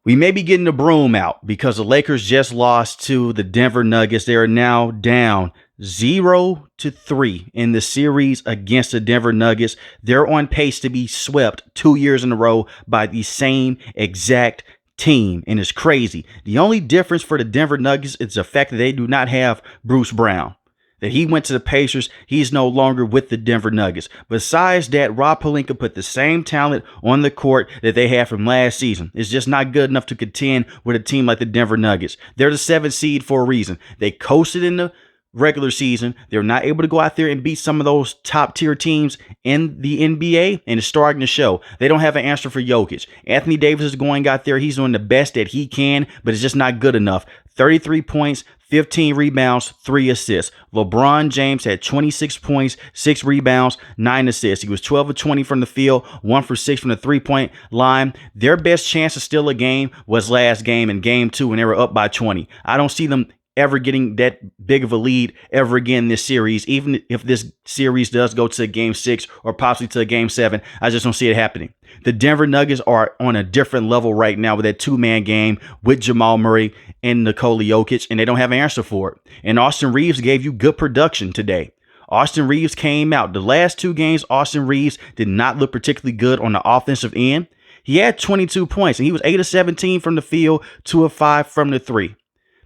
We may be getting the broom out because the Lakers just lost to the Denver Nuggets. They are now down 0-3 in the series against the Denver Nuggets. They're on pace to be swept 2 years in a row by the same exact team, and it's crazy. The only difference for the Denver Nuggets is the fact that they do not have Bruce Brown. That he went to the Pacers, he's no longer with the Denver Nuggets. Besides that, Rob Pelinka put the same talent on the court that they had from last season. It's just not good enough to contend with a team like the Denver Nuggets. They're the 7th seed for a reason. They coasted in the regular season. They're not able to go out there and beat some of those top tier teams in the NBA, and it's starting to show. They don't have an answer for Jokic. Anthony Davis is going out there. He's doing the best that he can, but it's just not good enough. 33 points, 15 rebounds, 3 assists. LeBron James had 26 points, 6 rebounds, 9 assists. He was 12 of 20 from the field, 1 for 6 from the 3-point line. Their best chance to steal a game was last game in game 2 when they were up by 20. I don't see them ever getting that big of a lead ever again this series. Even if this series does go to game 6 or possibly to game 7, I just don't see it happening. The Denver Nuggets are on a different level right now with that 2-man game with Jamal Murray and Nikola Jokic, and they don't have an answer for it. And Austin Reeves gave you good production today. Austin Reeves came out. The last 2 games, Austin Reeves did not look particularly good on the offensive end. He had 22 points, and he was 8 of 17 from the field, 2 of 5 from the 3.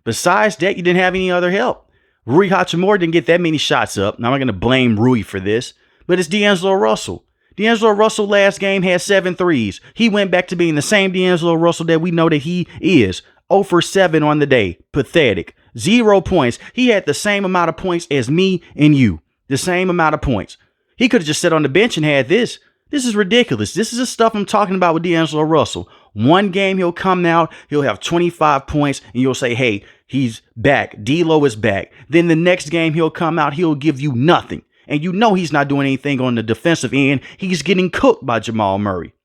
Besides that, you didn't have any other help. Rui Hachimura didn't get that many shots up. Now, I'm not going to blame Rui for this, but it's D'Angelo Russell. D'Angelo Russell last game had 7 threes. He went back to being the same D'Angelo Russell that we know that he is. 0 for 7 on the day. Pathetic. 0 points. He had the same amount of points as me and you. The same amount of points. He could have just sat on the bench and had this. This is ridiculous. This is the stuff I'm talking about with D'Angelo Russell. One game he'll come out, he'll have 25 points, and you'll say, hey, he's back. D'Lo is back. Then the next game he'll come out, he'll give you nothing. And you know he's not doing anything on the defensive end. He's getting cooked by Jamal Murray.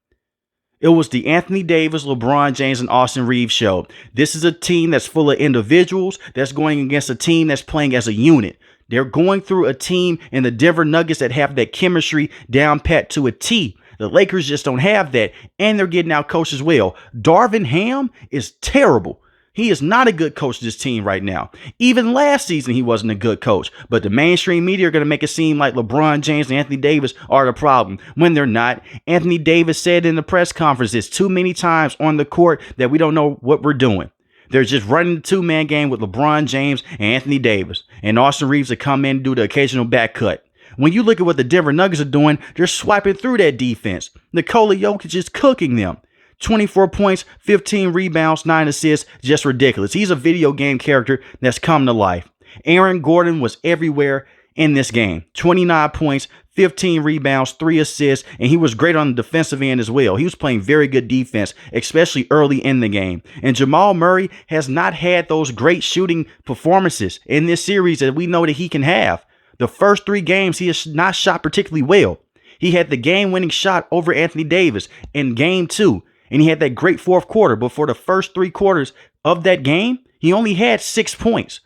It was the Anthony Davis, LeBron James, and Austin Reeves show. This is a team that's full of individuals that's going against a team that's playing as a unit. They're going through a team in the Denver Nuggets that have that chemistry down pat to a T. The Lakers just don't have that, and they're getting out coached as well. Darvin Ham is terrible. He is not a good coach to this team right now. Even last season, he wasn't a good coach. But the mainstream media are going to make it seem like LeBron James and Anthony Davis are the problem, when they're not. Anthony Davis said in the press conference, it's too many times on the court that we don't know what we're doing. They're just running the 2-man game with LeBron James and Anthony Davis. And Austin Reeves to come in and do the occasional back cut. When you look at what the Denver Nuggets are doing, they're swiping through that defense. Nikola Jokic is cooking them. 24 points, 15 rebounds, 9 assists, just ridiculous. He's a video game character that's come to life. Aaron Gordon was everywhere in this game. 29 points, 15 rebounds, 3 assists, and he was great on the defensive end as well. He was playing very good defense, especially early in the game. And Jamal Murray has not had those great shooting performances in this series that we know that he can have. The first 3 games, he has not shot particularly well. He had the game-winning shot over Anthony Davis in game 2, and he had that great 4th quarter. But for the first 3 quarters of that game, he only had 6 points.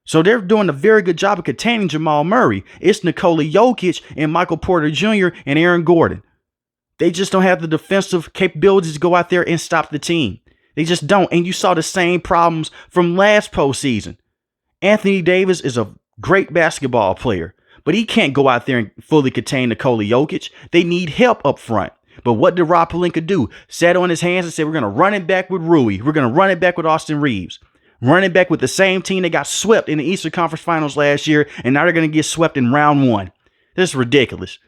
So they're doing a very good job of containing Jamal Murray. It's Nikola Jokic and Michael Porter Jr. and Aaron Gordon. They just don't have the defensive capabilities to go out there and stop the team. They just don't. And you saw the same problems from last postseason. Anthony Davis is a great basketball player, but he can't go out there and fully contain Nikola Jokic. They need help up front. But what did Rob Pelinka do? Sat on his hands and said, we're going to run it back with Rui. We're going to run it back with Austin Reeves. Run it back with the same team that got swept in the Eastern Conference Finals last year, and now they're going to get swept in round 1. This is ridiculous.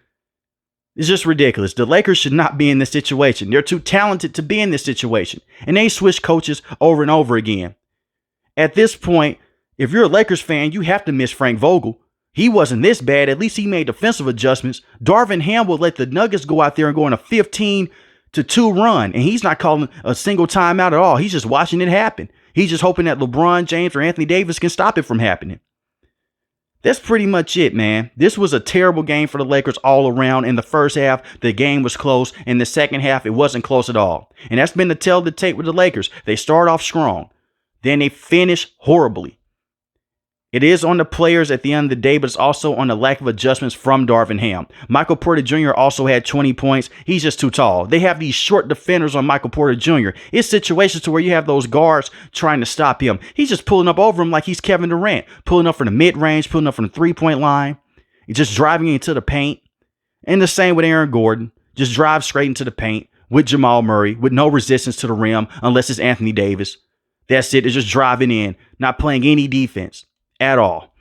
It's just ridiculous. The Lakers should not be in this situation. They're too talented to be in this situation. And they switch coaches over and over again. At this point, if you're a Lakers fan, you have to miss Frank Vogel. He wasn't this bad. At least he made defensive adjustments. Darvin Ham will let the Nuggets go out there and go on a 15-2 run. And he's not calling a single timeout at all. He's just watching it happen. He's just hoping that LeBron James or Anthony Davis can stop it from happening. That's pretty much it, man. This was a terrible game for the Lakers all around. In the first half, the game was close. In the second half, it wasn't close at all. And that's been the tell of the tape with the Lakers. They start off strong. Then they finish horribly. It is on the players at the end of the day, but it's also on the lack of adjustments from Darvin Ham. Michael Porter Jr. also had 20 points. He's just too tall. They have these short defenders on Michael Porter Jr. It's situations to where you have those guards trying to stop him. He's just pulling up over him like he's Kevin Durant, pulling up from the mid-range, pulling up from the three-point line, just driving into the paint. And the same with Aaron Gordon. Just drive straight into the paint with Jamal Murray with no resistance to the rim unless it's Anthony Davis. That's it. They're just driving in, not playing any defense at all.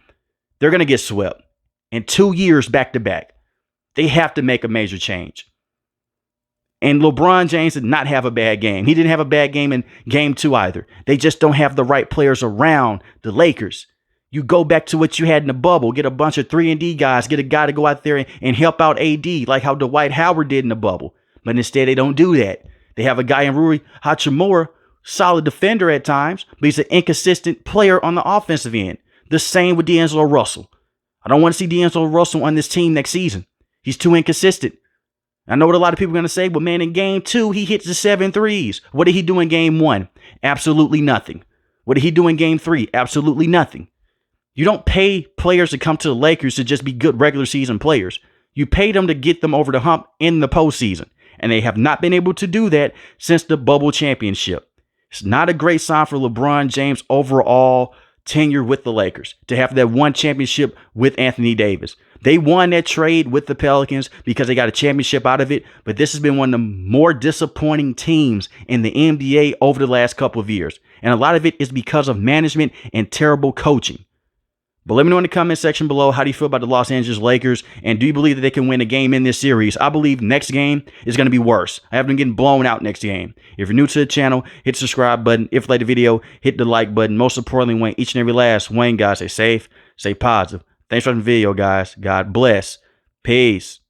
They're going to get swept in 2 years back to back. They have to make a major change. And LeBron James did not have a bad game. He didn't have a bad game in game 2 either. They just don't have the right players around the Lakers. You go back to what you had in the bubble, get a bunch of 3-and-D guys, get a guy to go out there and help out AD like how Dwight Howard did in the bubble. But instead, they don't do that. They have a guy in Rui Hachimura, solid defender at times, but he's an inconsistent player on the offensive end. The same with D'Angelo Russell. I don't want to see D'Angelo Russell on this team next season. He's too inconsistent. I know what a lot of people are going to say, but man, in game 2, he hits the 7 threes. What did he do in game 1? Absolutely nothing. What did he do in game 3? Absolutely nothing. You don't pay players to come to the Lakers to just be good regular season players. You pay them to get them over the hump in the postseason. And they have not been able to do that since the bubble championship. It's not a great sign for LeBron James' overall tenure with the Lakers to have that one championship with Anthony Davis. They won that trade with the Pelicans because they got a championship out of it, but this has been one of the more disappointing teams in the NBA over the last couple of years. And a lot of it is because of management and terrible coaching. But let me know in the comment section below, how do you feel about the Los Angeles Lakers? And do you believe that they can win a game in this series? I believe next game is going to be worse. I have them getting blown out next game. If you're new to the channel, hit the subscribe button. If you like the video, hit the like button. Most importantly, Wayne, each and every last Wayne, guys, stay safe, stay positive. Thanks for watching the video, guys. God bless. Peace.